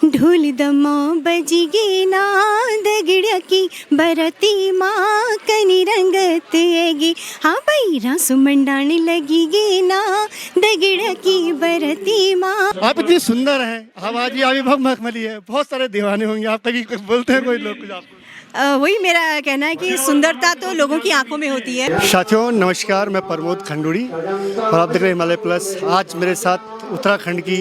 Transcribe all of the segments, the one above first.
ढोल दमा बजिगे ना दगड्या की बरती माँ कनी रंगत येगी हाँ बैरा सुमंडाने लगी गे ना दगड्या की बरती माँ। आप इतनी सुंदर हैं, आवाज ही अभी बहुत मखमली है, बहुत सारे दीवाने होंगे आप तक ही बोलते हैं कोई लोग कुछ आपको? वही मेरा कहना है कि सुंदरता तो लोगों की आंखों में होती है। साथियों नमस्कार, मैं प्रमोद खंडूड़ी और आप देख रहे हैं हिमालय प्लस। आज मेरे साथ उत्तराखंड की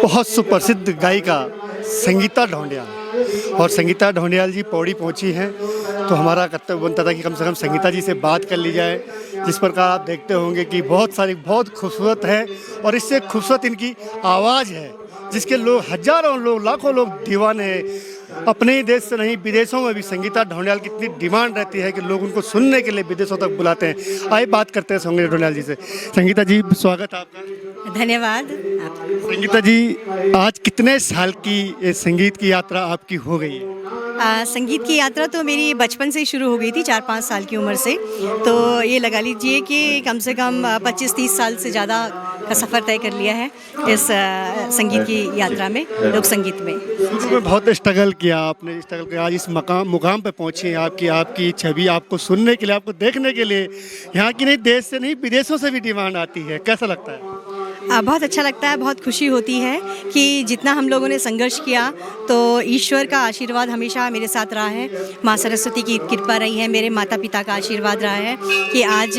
बहुत सुप्रसिद्ध गायिका संगीता ढोंडियाल और संगीता ढोंडियाल जी पौड़ी पहुंची हैं, तो हमारा कर्तव्य बनता था कि कम से कम संगीता जी से बात कर ली जाए। जिस प्रकार आप देखते होंगे कि बहुत खूबसूरत है और इससे खूबसूरत इनकी आवाज़ है, जिसके लोग हजारों लोग लाखों लोग दीवाने हैं। अपने ही देश से नहीं विदेशों में भी संगीता ढोंडियाल की इतनी डिमांड रहती है कि लोग उनको सुनने के लिए विदेशों तक बुलाते हैं। आइए बात करते हैं संगीता ढोंडियाल जी से। संगीता जी स्वागत है आपका। धन्यवाद। संगीता जी आज कितने साल की ये संगीत की यात्रा आपकी हो गई है? संगीत की यात्रा तो मेरी बचपन से ही शुरू हो गई थी, 4-5 साल की उम्र से। तो ये लगा लीजिए कि कम से कम 25-30 साल से ज़्यादा का सफ़र तय कर लिया है इस संगीत की यात्रा में, लोक संगीत में। शुरू में बहुत स्ट्रगल किया आपने, स्ट्रगल किया, आज इस मुकाम पे पहुंची हैं। आपकी छवि आपको सुनने के लिए, आपको देखने के लिए यहाँ की नहीं देश से नहीं विदेशों से भी डिमांड आती है। कैसा लगता है? बहुत अच्छा लगता है, बहुत खुशी होती है कि जितना हम लोगों ने संघर्ष किया तो ईश्वर का आशीर्वाद हमेशा मेरे साथ रहा है, माँ सरस्वती की कृपा रही है, मेरे माता पिता का आशीर्वाद रहा है कि आज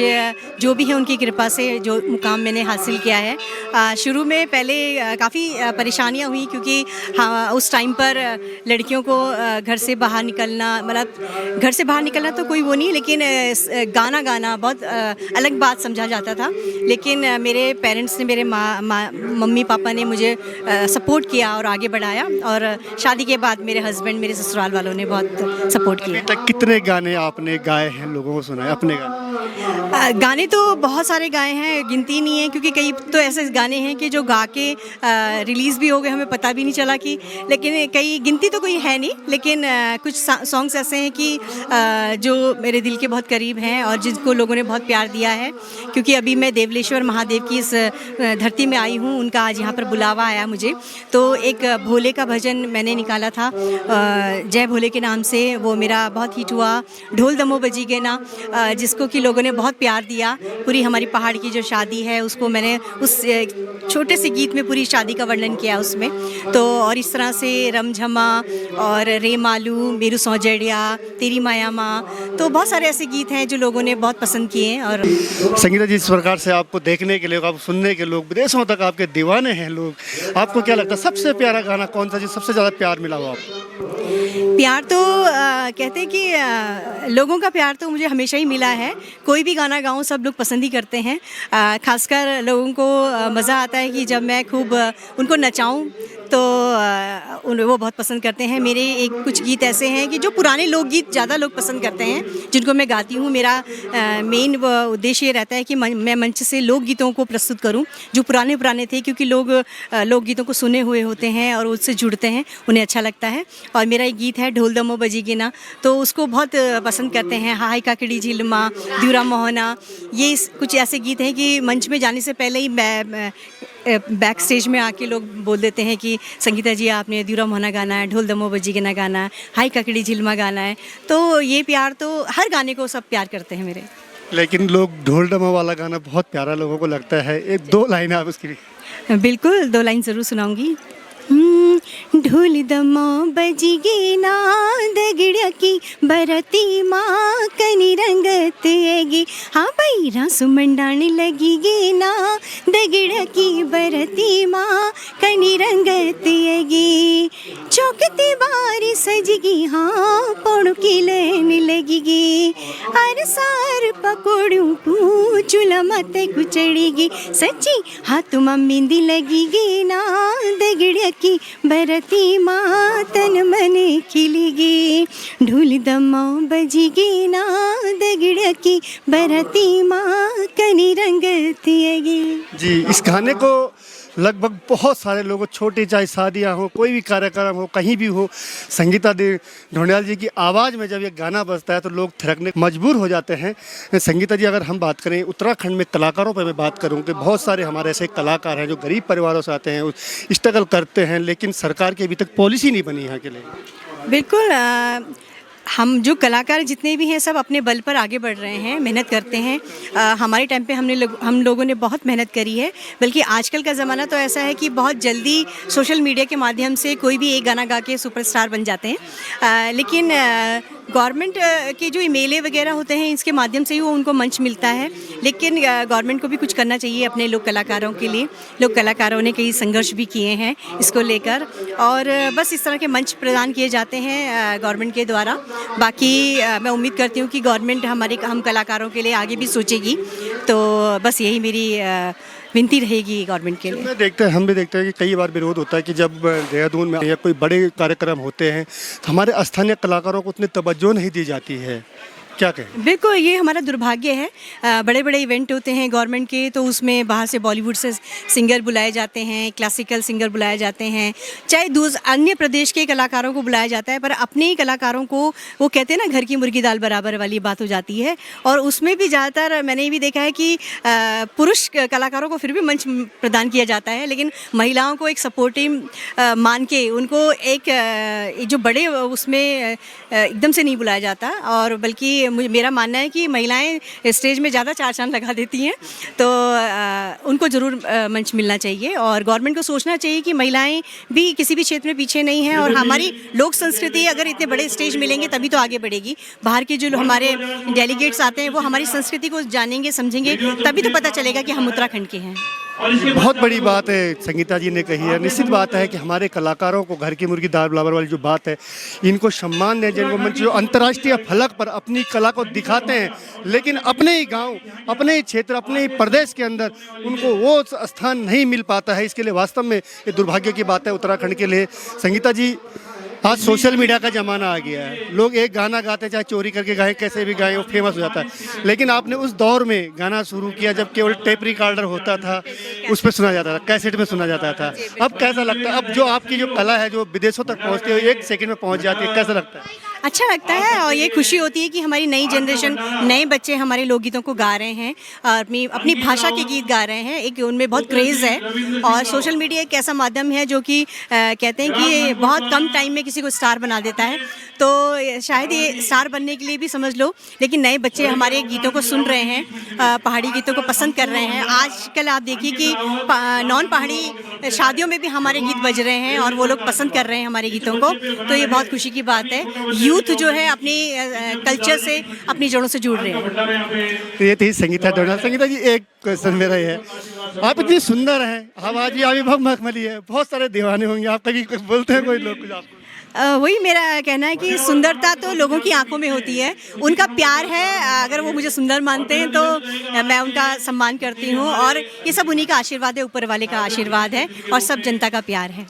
जो भी है उनकी कृपा से जो मुकाम मैंने हासिल किया है। शुरू में पहले काफ़ी परेशानियाँ हुई क्योंकि हाँ उस टाइम पर लड़कियों को घर से बाहर निकलना, मतलब घर से बाहर निकलना तो कोई वो नहीं, लेकिन गाना गाना बहुत अलग बात समझा जाता था। लेकिन मेरे पेरेंट्स ने, मेरे मम्मी पापा ने मुझे सपोर्ट किया और आगे बढ़ाया, और शादी के बाद मेरे हस्बैंड, मेरे ससुराल वालों ने बहुत सपोर्ट किया। अभी तक कितने गाने आपने गाए हैं, लोगों को सुनाए अपने गाने? गाने तो बहुत सारे गाए हैं, गिनती नहीं है, क्योंकि कई तो ऐसे गाने हैं कि जो गा के रिलीज़ भी हो गए, हमें पता भी नहीं चला कि, लेकिन कई गिनती तो कोई है नहीं, लेकिन कुछ सॉन्ग्स ऐसे हैं कि जो मेरे दिल के बहुत करीब हैं और जिनको लोगों ने बहुत प्यार दिया है। क्योंकि अभी मैं देवलेश्वर महादेव की इस धरती में आई हूँ, उनका आज यहाँ पर बुलावा आया मुझे, तो एक भोले का भजन मैंने निकाला था जय भोले के नाम से, वो मेरा बहुत हिट हुआ। ढोल दमो बजी गे ना, जिसको कि लोगों ने बहुत प्यार दिया। पूरी हमारी पहाड़ की जो शादी है उसको मैंने उस छोटे से गीत में पूरी शादी का वर्णन किया उसमें। तो और इस तरह से रमझमा और रे मालू, मेरू सौजड़िया, तेरी माया माँ, तो बहुत सारे ऐसे गीत हैं जो लोगों ने बहुत पसंद किए हैं। और संगीता जी इस प्रकार से आपको देखने के लिए, आपको सुनने के लोग विदेशों तक आपके दीवाने हैं लोग, आपको क्या लगता है सबसे प्यारा गाना कौन सा, जो सबसे ज़्यादा प्यार मिला हो आपको? प्यार तो कहते हैं कि लोगों का प्यार तो मुझे हमेशा ही मिला है। कोई भी गाना गाऊं सब लोग पसंद ही करते हैं। खासकर लोगों को मज़ा आता है कि जब मैं खूब उनको नचाऊं तो वो बहुत पसंद करते हैं। मेरे कुछ गीत ऐसे हैं कि जो पुराने लोकगीत ज़्यादा लोग पसंद करते हैं, जिनको मैं गाती हूँ। मेरा मेन उद्देश्य ये रहता है कि मैं मंच से लोकगीतों को प्रस्तुत करूँ जो पुराने थे, क्योंकि लोग लोकगीतों को सुने हुए होते हैं और उससे जुड़ते हैं, उन्हें अच्छा लगता है। और मेरा एक गीत है ढोल दमो बजी गे ना, तो उसको बहुत पसंद करते हैं। हाय काकड़ी झिलमा, द्यूरा मोहना, ये कुछ ऐसे गीत हैं कि मंच में जाने से पहले ही बैक स्टेज में आके लोग बोल देते हैं कि संगीता जी आपने द्यूरा मोहना गाना है, ढोल दमो बजी गे ना गाना है, हाय काकड़ी झिलमा गाना है। तो ये प्यार तो हर गाने को सब प्यार करते हैं मेरे। लेकिन लोग ढोल डमो वाला गाना बहुत प्यारा लोगों को लगता है, 1-2 लाइन आप उसकी? बिल्कुल 2 लाइन ज़रूर सुनाऊंगी। ढोल दमो बजी गे ना दगड्या की बरती माँ कनी रंगत येगी हाँ बैरा सुमंडाने लगी गे ना दगड्या की बरती माँ कनी रंगत येगी चौकते बारी सजगी हाँ पौड़ू की लेन लगेगी अर सार पकोड़ू चूल्हा मते कुचड़ेगी सच्ची हाथ मम्मी दी लगी गे ना दगड्या की बरती माँ तन मन खिलेगी ढोल दमो बजी गे ना दगड्या की बरती माँ कनी रंगत येगी। जी, इस गाने को लगभग बहुत सारे लोगों, छोटी चाहे शादियाँ हो, कोई भी कार्यक्रम हो, कहीं भी हो, संगीता ढोंडियाल जी की आवाज़ में जब ये गाना बजता है तो लोग थिरकने मजबूर हो जाते हैं। संगीता जी, अगर हम बात करें उत्तराखंड में कलाकारों पर मैं बात करूँ कि बहुत सारे हमारे ऐसे कलाकार हैं जो गरीब परिवारों से आते हैं, स्ट्रगल करते हैं, लेकिन सरकार की अभी तक पॉलिसी नहीं बनी यहाँ के लिए। बिल्कुल हम जो कलाकार जितने भी हैं सब अपने बल पर आगे बढ़ रहे हैं, मेहनत करते हैं। हमारे टाइम पे हम लोगों ने बहुत मेहनत करी है, बल्कि आजकल का ज़माना तो ऐसा है कि बहुत जल्दी सोशल मीडिया के माध्यम से कोई भी एक गाना गा के सुपरस्टार बन जाते हैं। लेकिन गवर्नमेंट के जो मेले वगैरह होते हैं इसके माध्यम से ही वो उनको मंच मिलता है, लेकिन गवर्नमेंट को भी कुछ करना चाहिए अपने लोक कलाकारों के लिए। लोक कलाकारों ने कई संघर्ष भी किए हैं इसको लेकर, और बस इस तरह के मंच प्रदान किए जाते हैं गवर्नमेंट के द्वारा। बाकी मैं उम्मीद करती हूँ कि गवर्नमेंट हम कलाकारों के लिए आगे भी सोचेगी, तो बस यही मेरी विनती रहेगी गवर्नमेंट के लिए। हम भी देखते हैं कि कई बार विरोध होता है कि जब देहरादून में या कोई बड़े कार्यक्रम होते हैं तो हमारे स्थानीय कलाकारों को उतनी तवज्जो नहीं दी जाती है, क्या कहें? बिल्कुल, ये हमारा दुर्भाग्य है। बड़े बड़े इवेंट होते हैं गवर्नमेंट के, तो उसमें बाहर से बॉलीवुड से सिंगर बुलाए जाते हैं, क्लासिकल सिंगर बुलाए जाते हैं, चाहे अन्य प्रदेश के कलाकारों को बुलाया जाता है, पर अपने ही कलाकारों को, वो कहते हैं ना घर की मुर्गी दाल बराबर वाली बात हो जाती है। और उसमें भी ज़्यादातर मैंने ये भी देखा है कि पुरुष कलाकारों को फिर भी मंच प्रदान किया जाता है, लेकिन महिलाओं को एक सपोर्टिव मान के उनको एक जो बड़े उसमें एकदम से नहीं बुलाया जाता, और बल्कि मेरा मानना है कि महिलाएं स्टेज में ज़्यादा चार चांद लगा देती हैं, तो उनको ज़रूर मंच मिलना चाहिए। और गवर्नमेंट को सोचना चाहिए कि महिलाएं भी किसी भी क्षेत्र में पीछे नहीं हैं, और हमारी लोक संस्कृति अगर इतने बड़े स्टेज मिलेंगे तभी तो आगे बढ़ेगी। बाहर के जो हमारे डेलीगेट्स आते हैं वो हमारी संस्कृति को जानेंगे, समझेंगे, तभी तो पता चलेगा कि हम उत्तराखंड के हैं। बहुत बड़ी बात है संगीता जी ने कही है। निश्चित बात है कि हमारे कलाकारों को घर की मुर्गी दाल बराबर वाली जो बात है, इनको सम्मान दें, जिनको मंच जो अंतर्राष्ट्रीय फलक पर अपनी कला को दिखाते हैं, लेकिन अपने ही गांव, अपने ही क्षेत्र, अपने ही प्रदेश के अंदर उनको वो स्थान नहीं मिल पाता है। इसके लिए वास्तव में ये दुर्भाग्य की बात है उत्तराखंड के लिए। संगीता जी, आज सोशल मीडिया का ज़माना आ गया है, लोग एक गाना गाते हैं, चाहे चोरी करके गाएं, कैसे भी गाएं, वो फेमस हो जाता है। लेकिन आपने उस दौर में गाना शुरू किया जब केवल टेप रिकॉर्डर होता था, उस पर सुना जाता था, कैसेट में सुना जाता था। अब कैसा लगता है, अब जो आपकी जो कला है जो विदेशों तक पहुंचती है, 1 सेकंड में पहुंच जाती है, कैसा लगता है? अच्छा लगता है, और ये खुशी होती है कि हमारी नई जनरेशन, नए बच्चे हमारे लोकगीतों को गा रहे हैं और अपनी भाषा के गीत गा रहे हैं। एक उनमें बहुत क्रेज़ है, और सोशल मीडिया एक ऐसा माध्यम है जो कि कहते हैं कि बहुत कम टाइम में किसी को स्टार बना देता है, तो शायद ये स्टार बनने के लिए भी समझ लो, लेकिन नए बच्चे हमारे गीतों को सुन रहे हैं, पहाड़ी गीतों को पसंद कर रहे हैं। आजकल आप देखिए कि नॉन पहाड़ी शादियों में भी हमारे गीत बज रहे हैं और वो लोग पसंद कर रहे हैं हमारे गीतों को, तो ये बहुत खुशी की बात है। यूथ जो है अपनी कल्चर से, अपनी जड़ों से जुड़ रहे हैं। तो ये थी संगीता ढोंडियाल। संगीता जी, एक क्वेश्चन मेरा ये है, आप इतनी सुंदर हैं, आवाज़ भी आपकी बहुत मखमली है, बहुत सारे दीवाने होंगे आप, कभी बोलते हैं कोई लोग कुछ आपको? वही मेरा कहना है कि सुंदरता तो लोगों की आंखों में होती है, उनका प्यार है। अगर वो मुझे सुंदर मानते हैं तो मैं उनका सम्मान करती हूँ, और ये सब उन्हीं का आशीर्वाद है, ऊपर वाले का आशीर्वाद है, और सब जनता का प्यार है।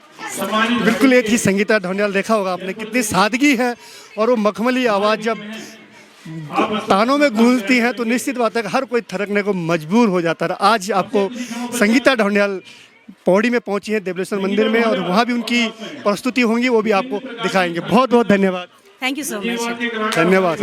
बिल्कुल, ये थी संगीता ढोंडियाल। देखा होगा आपने कितनी सादगी है, और वो मखमली आवाज़ जब तानों में गूंजती है तो निश्चित बात है कि हर कोई थरकने को मजबूर हो जाता है। आज आपको संगीता ढोंडियाल पौड़ी में पहुंची है देवलेश्वर मंदिर में, और वहाँ भी उनकी प्रस्तुति होंगी, वो भी आपको दिखाएंगे। बहुत बहुत धन्यवाद। Thank you so much. धन्यवाद।